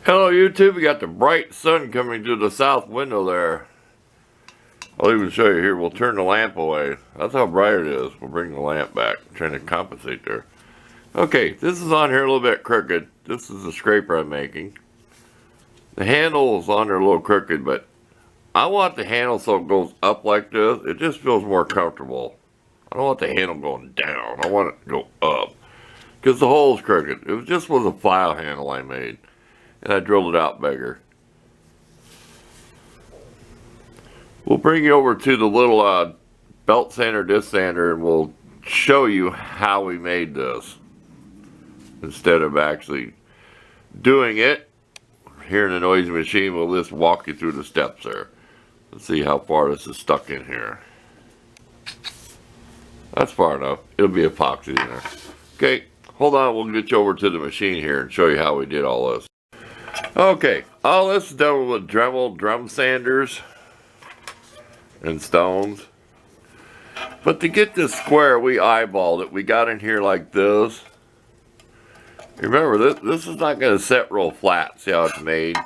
Hello YouTube, we got the bright sun coming through the south window there. I'll even show you here. We'll turn the lamp away. That's how bright it is. We'll bring the lamp back. I'm trying to compensate there. Okay, this is on here a little bit crooked. This is the scraper I'm making. The handle is on there a little crooked, but I want the handle so it goes up like this. It just feels more comfortable. I don't want the handle going down. I want it to go up. Because the hole's crooked. It just was a file handle I made. And I drilled it out bigger. We'll bring you over to the little belt sander, disc sander, and we'll show you how we made this. Instead of actually doing it here in the noisy machine, we'll just walk you through the steps there. Let's see how far this is stuck in here. That's far enough. It'll be epoxy in there. Okay, hold on. We'll get you over to the machine here and show you how we did all this. Okay, all this is done with Dremel drum sanders and stones. But to get this square, we eyeballed it. We got in here like this. Remember, this is not going to set real flat. See how it's made?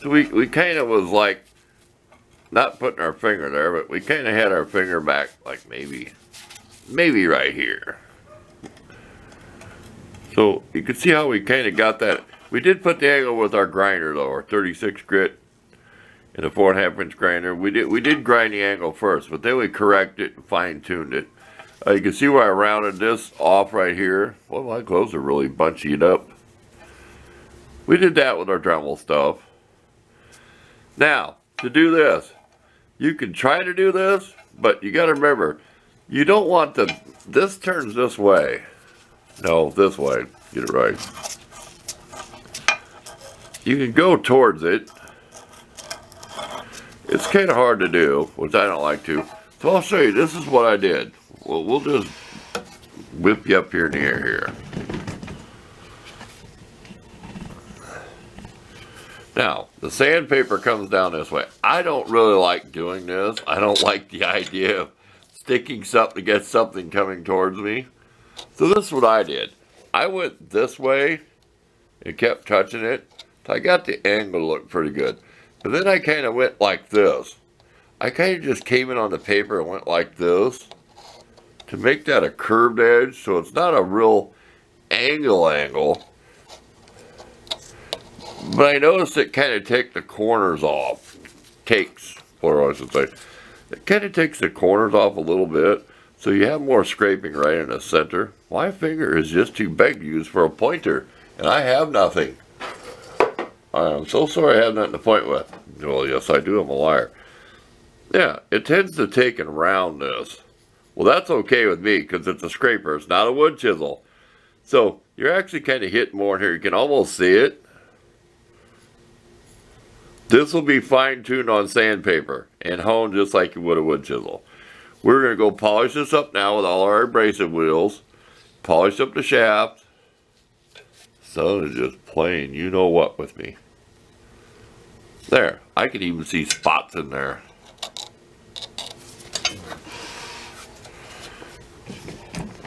So we kind of was like, not putting our finger there, but we kind of had our finger back like maybe right here. So you can see how we kind of got that. We did put the angle with our grinder though, our 36 grit and a 4.5 inch grinder. We did grind the angle first, but then we corrected it and fine tuned it. You can see where I rounded this off right here. Well, my clothes are really bunchied up. We did that with our Dremel stuff. Now, to do this, you can try to do this, but you got to remember, you don't want this turns this way. No, this way. Get it right. You can go towards it. It's kind of hard to do, which I don't like to. So I'll show you. This is what I did. Well, we'll just whip you up here in the air here. Now, the sandpaper comes down this way. I don't really like doing this. I don't like the idea of sticking something to get something coming towards me. So this is what I did. I went this way and kept touching it. So I got the angle to look pretty good. But then I kind of went like this. I kind of just came in on the paper and went like this to make that a curved edge, so it's not a real angle. But I noticed it kind of takes the corners off. Plural I should say. It kind of takes the corners off a little bit, so you have more scraping right in the center. My finger is just too big to use for a pointer, and I have nothing. I'm so sorry I have nothing to point with. Well, yes, I do. I'm a liar. Yeah, it tends to take and round this. Well, that's okay with me because it's a scraper. It's not a wood chisel. So you're actually kind of hitting more in here. You can almost see it. This will be fine-tuned on sandpaper and honed just like you would a wood chisel. We're going to go polish this up now with all our abrasive wheels. Polish up the shaft. Sun is just playing you know what with me. There. I can even see spots in there.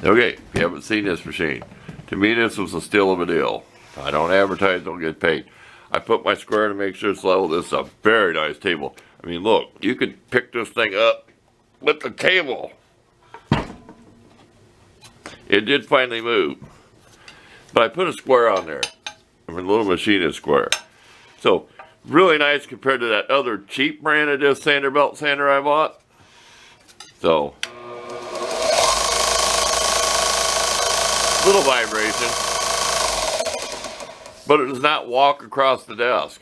Okay, if you haven't seen this machine, to me this was a steal of a deal. I don't advertise, don't get paid. I put my square to make sure it's level. This is a very nice table. I mean, look, you could pick this thing up with the table. It did finally move. But I put a square on there. I mean, the little machine is square. So, really nice compared to that other cheap brand of disc sander, belt sander I bought. So, little vibration, but it does not walk across the desk.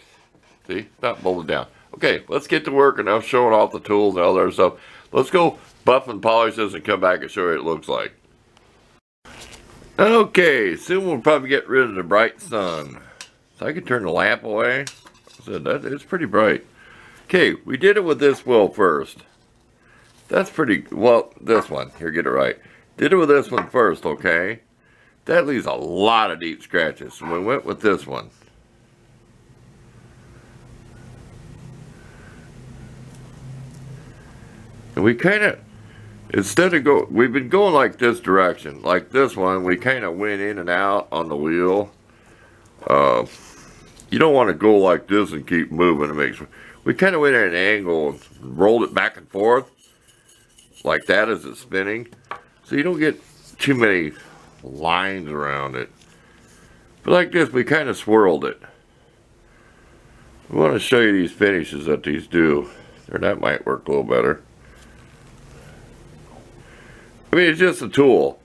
See, not bolted down. Okay, let's get to work, and I'm showing off the tools and all that stuff. Let's go buff and polish this and come back and show you what it looks like. Okay, soon we'll probably get rid of the bright sun. So I can turn the lamp away. So it's pretty bright. Okay, we did it with this wheel first. That's pretty, well, this one. Here, get it right. Did it with this one first, okay? That leaves a lot of deep scratches, so we went with this one. And we kind of, we've been going like this direction. Like this one, we kind of went in and out on the wheel. You don't want to go like this and keep moving. We kind of went at an angle and rolled it back and forth like that as it's spinning, so you don't get too many lines around it. But like this, we kind of swirled it. We want to show you these finishes that these do, or that might work a little better. I mean, it's just a tool.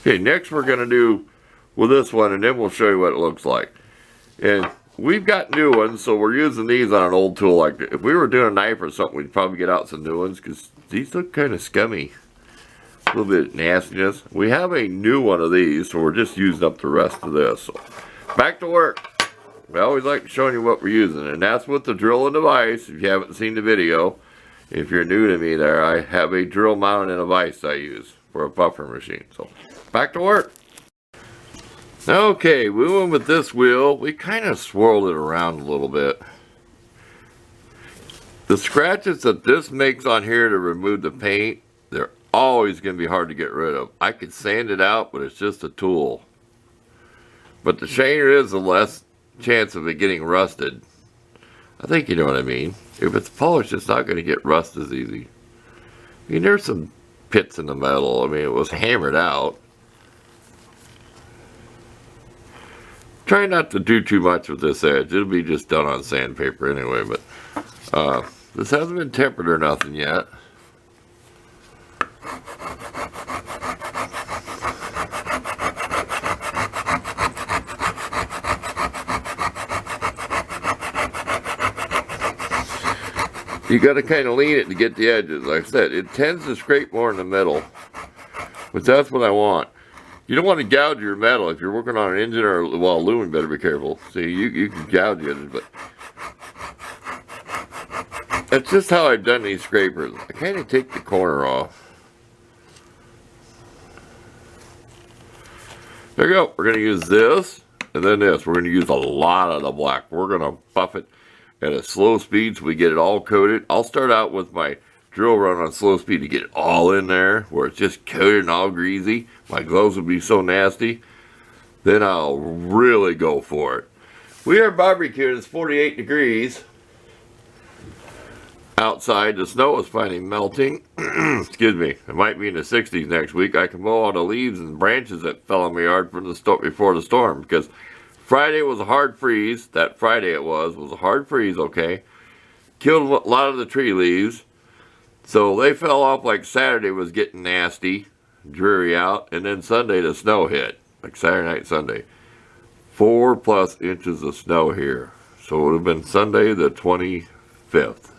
Okay, next we're going to do with this one, and then we'll show you what it looks like. And we've got new ones, so we're using these on an old tool like this. If we were doing a knife or something, we'd probably get out some new ones, because these look kind of scummy. A little bit of nastiness. We have a new one of these, so we're just using up the rest of this. So, back to work. We always like showing you what we're using, and that's with the drill and the vise. If you haven't seen the video, if you're new to me there, I have a drill mounted and a vise I use for a buffer machine. So, back to work. Okay, we went with this wheel. We kind of swirled it around a little bit. The scratches that this makes on here to remove the paint, they're always going to be hard to get rid of. I could sand it out, but it's just a tool. But the shiner is the less chance of it getting rusted. I think you know what I mean. If it's polished, it's not going to get rust as easy. I mean, there's some pits in the metal. I mean, it was hammered out. Try not to do too much with this edge. It'll be just done on sandpaper anyway, but this hasn't been tempered or nothing yet. You got to kind of lean it to get the edges. Like I said, it tends to scrape more in the middle, but that's what I want. You don't want to gouge your metal. If you're working on an engine or, well, aluminum, better be careful. See, you can gouge it, but that's just how I've done these scrapers. I kind of take the corner off. There you go. We're going to use this, and then this. We're going to use a lot of the black. We're going to buff it at a slow speed so we get it all coated. I'll start out with my drill run on slow speed to get it all in there where it's just coated and all greasy. My gloves will be so nasty. Then I'll really go for it. We are barbecuing. It's 48 degrees outside. The snow is finally melting. Excuse me. It might be in the 60s next week. I can mow all the leaves and branches that fell in my yard from the before the storm, because Friday was a hard freeze. That Friday it was a hard freeze, okay? Killed a lot of the tree leaves. So they fell off like Saturday was getting nasty, dreary out. And then Sunday the snow hit, like Saturday night, Sunday. 4+ inches of snow here. So it would have been Sunday the 25th.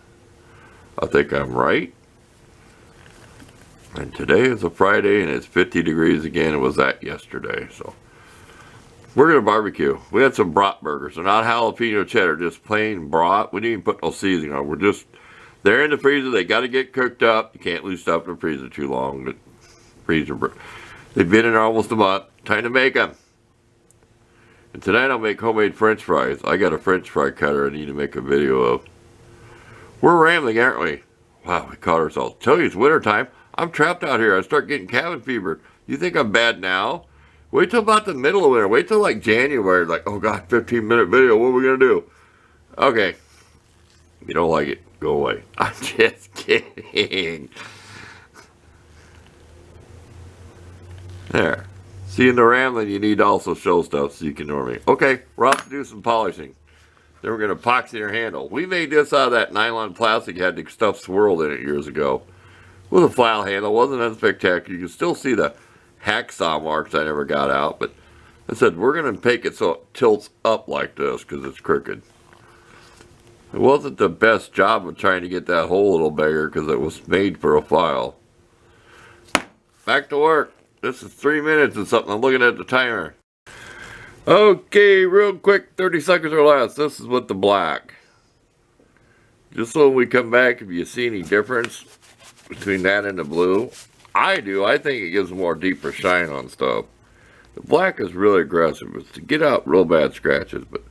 I think I'm right. And today is a Friday and it's 50 degrees again. It was that yesterday, so. We're going to barbecue. We had some brat burgers. They're not jalapeno cheddar, just plain brat. We didn't even put no seasoning on. We're just, they're in the freezer. They got to get cooked up. You can't leave stuff in the freezer too long. But they've been in there almost a month. Time to make them. And tonight I'll make homemade French fries. I got a French fry cutter I need to make a video of. We're rambling, aren't we? Wow, we caught ourselves. Tell you, it's winter time. I'm trapped out here. I start getting cabin fever. You think I'm bad now? Wait till about the middle of winter. Wait till like January. Like, oh God, 15-minute video. What are we going to do? Okay. If you don't like it, go away. I'm just kidding. There. See, in the rambling, you need to also show stuff so you can ignore me. Okay, we're off to do some polishing. Then we're going to epoxy your handle. We made this out of that nylon plastic. Had the stuff swirled in it years ago. With a file handle. Wasn't that spectacular. You can still see the hacksaw marks I never got out, but I said we're going to make it so it tilts up like this because it's crooked. It wasn't the best job of trying to get that hole a little bigger because it was made for a file. Back to work. This is 3 minutes and something. I'm looking at the timer. Okay, real quick, 30 seconds or less. This is with the black. Just so when we come back, if you see any difference between that and the blue, I do. I think it gives a more deeper shine on stuff. The black is really aggressive. It's to get out real bad scratches, but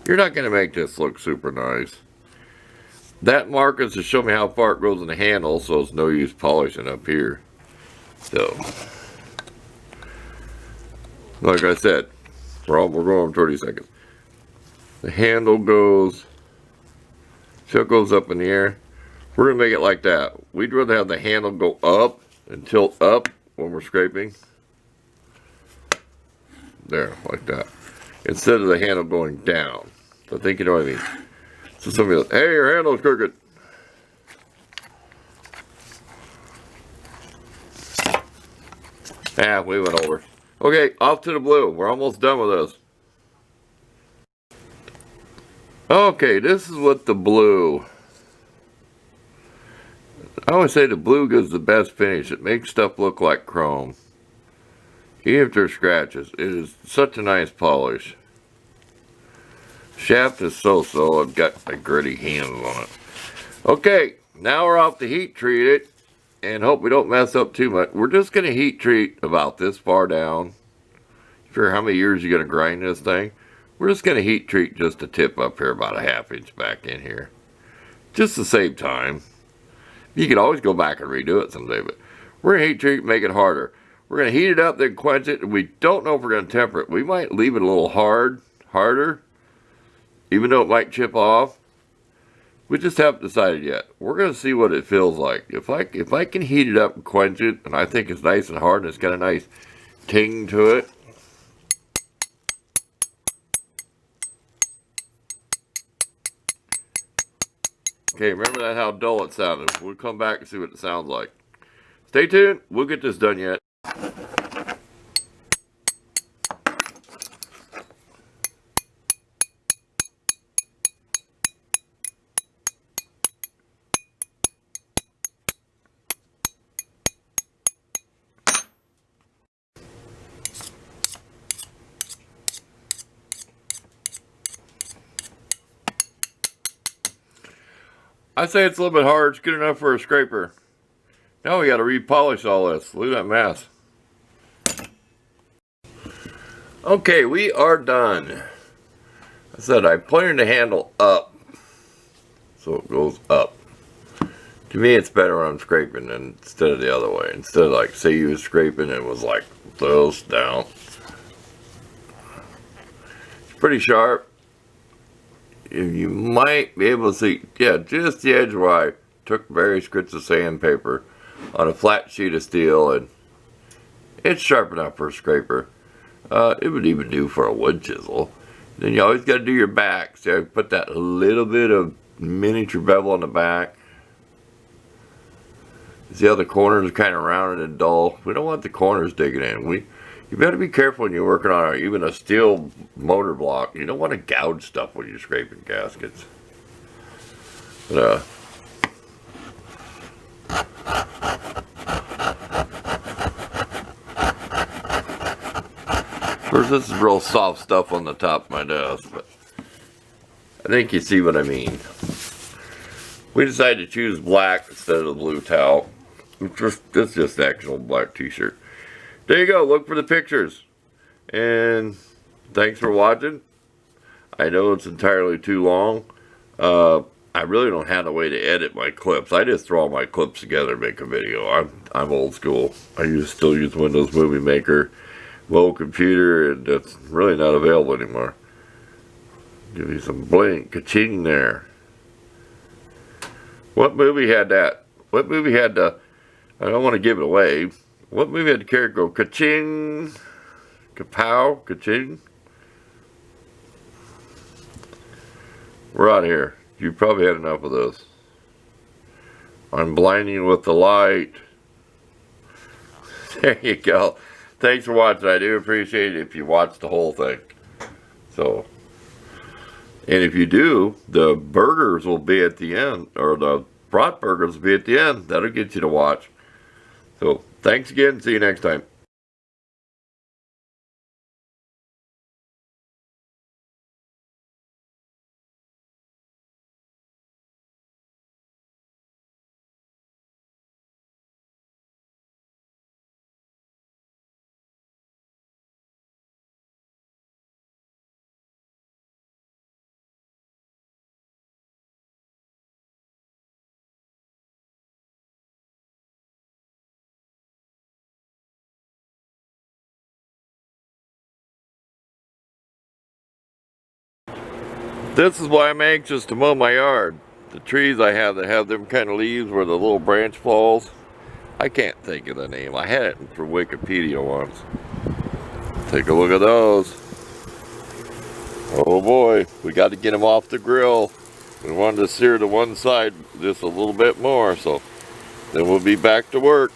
you're not going to make this look super nice. That mark is to show me how far it goes in the handle, so it's no use polishing up here. So, like I said, we're going 30 seconds. The handle goes, so it goes up in the air. We're going to make it like that. We'd rather have the handle go up and tilt up when we're scraping. There, like that. Instead of the handle going down. So I think you know what I mean. So somebody goes, hey, your handle's crooked. Ah, we went over. Okay, off to the blue. We're almost done with this. Okay, this is what the blue. I always say the blue gives the best finish. It makes stuff look like chrome. Even if there's scratches. It is such a nice polish. Shaft is so-so. I've got my gritty hands on it. Okay, now we're off to heat treat it. And hope we don't mess up too much. We're just going to heat treat about this far down. For how many years you're going to grind this thing. We're just going to heat treat just a tip up here, about a ½ inch back in here. Just to save time. You can always go back and redo it someday, but we're going to heat treat, make it harder. We're going to heat it up, then quench it, and we don't know if we're going to temper it. We might leave it a little harder, even though it might chip off. We just haven't decided yet. We're going to see what it feels like. If I can heat it up and quench it, and I think it's nice and hard, and it's got a nice ting to it. Okay, remember that how dull it sounded. We'll come back and see what it sounds like. Stay tuned. We'll get this done yet. I say it's a little bit hard. It's good enough for a scraper. Now we got to repolish all this. Look at that mess. Okay, we are done. I said I pointed the handle up, so it goes up. To me, it's better when I'm scraping instead of the other way. Instead of like, say you was scraping and it was like this down. It's pretty sharp. You might be able to see, yeah, just the edge where I took various grits of sandpaper on a flat sheet of steel, and it's sharp enough for a scraper. It would even do for a wood chisel. Then you always got to do your back. So I put that little bit of miniature bevel on the back. See how the corners are kind of rounded and dull? We don't want the corners digging in. You better be careful when you're working on even a steel motor block. You don't want to gouge stuff when you're scraping gaskets. But, of course, this is real soft stuff on the top of my desk, but I think you see what I mean. We decided to choose black instead of the blue towel. It's just the actual black t-shirt. There you go. Look for the pictures. And thanks for watching. I know it's entirely too long. I really don't have a way to edit my clips. I just throw all my clips together and make a video. I'm old school. I still use Windows Movie Maker, old computer, and it's really not available anymore. Give you some blink, ka-ching there. What movie had that? What movie had the... I don't want to give it away. What movie had the character go ka-ching, ka-pow, ka-ching? We're out of here. You probably had enough of this. I'm blinding you with the light. There you go. Thanks for watching. I do appreciate it if you watch the whole thing. So, and if you do, the burgers will be at the end, or the brat burgers will be at the end. That'll get you to watch. So, thanks again. See you next time. This is why I'm anxious to mow my yard. The trees I have that have them kind of leaves where the little branch falls. I can't think of the name. I had it for Wikipedia once. Take a look at those. Oh boy, we got to get them off the grill. We wanted to sear to one side just a little bit more, so then we'll be back to work.